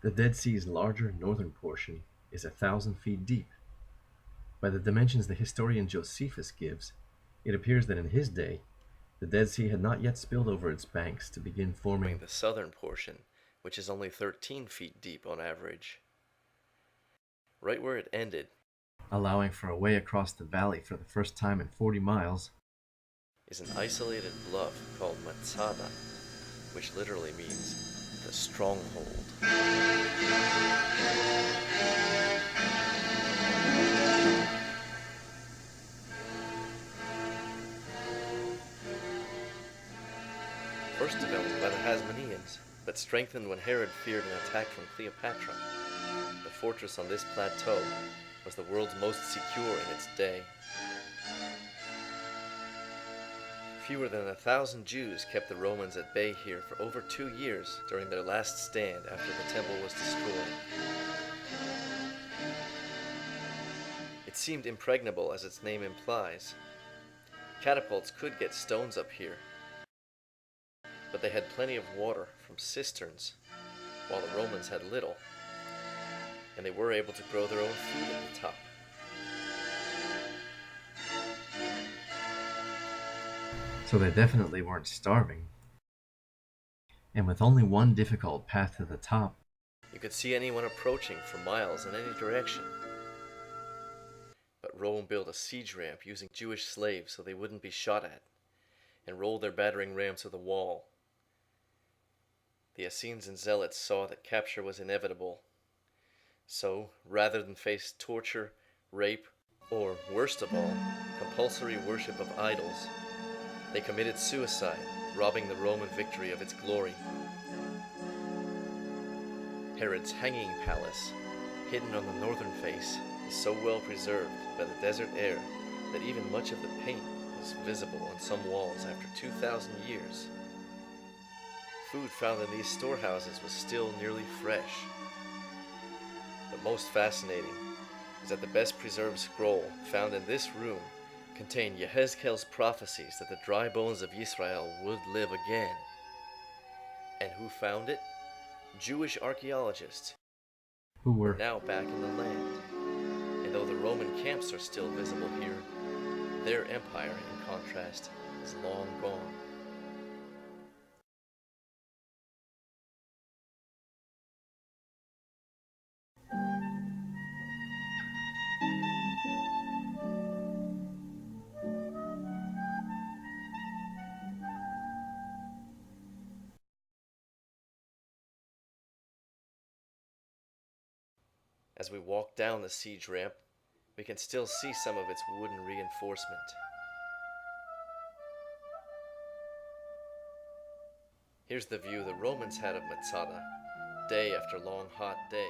The Dead Sea's larger northern portion is 1,000 feet deep. By the dimensions the historian Josephus gives, it appears that in his day, the Dead Sea had not yet spilled over its banks to begin forming the southern portion, which is only 13 feet deep on average. Right where it ended allowing for a way across the valley for the first time in 40 miles. is an isolated bluff called Matsada, which literally means the stronghold. First developed by the Hasmoneans, but strengthened when Herod feared an attack from Cleopatra. The fortress on this plateau was the world's most secure in its day. Fewer than 1,000 Jews kept the Romans at bay here for over 2 years during their last stand after the temple was destroyed. It seemed impregnable, as its name implies. Catapults could get stones up here, but they had plenty of water from cisterns, while the Romans had little, and they were able to grow their own food at the top. So they definitely weren't starving. And with only one difficult path to the top, You could see anyone approaching for miles in any direction. But Rome built a siege ramp using Jewish slaves so they wouldn't be shot at, and rolled their battering rams to the wall. The Essenes and Zealots saw that capture was inevitable. So, rather than face torture, rape, or, worst of all, compulsory worship of idols, they committed suicide, robbing the Roman victory of its glory. Herod's hanging palace, hidden on the northern face, is so well preserved by the desert air that even much of the paint is visible on some walls after 2,000 years. Food found in these storehouses was still nearly fresh. But most fascinating is that the best preserved scroll found in this room contained Yehezkel's prophecies that the dry bones of Israel would live again. And who found it? Jewish archaeologists, who who are were now back in the land. And though the Roman camps are still visible here, their empire, in contrast, is long gone. As we walk down the siege ramp, we can still see some of its wooden reinforcement. Here's the view the Romans had of Matsada, day after long hot day.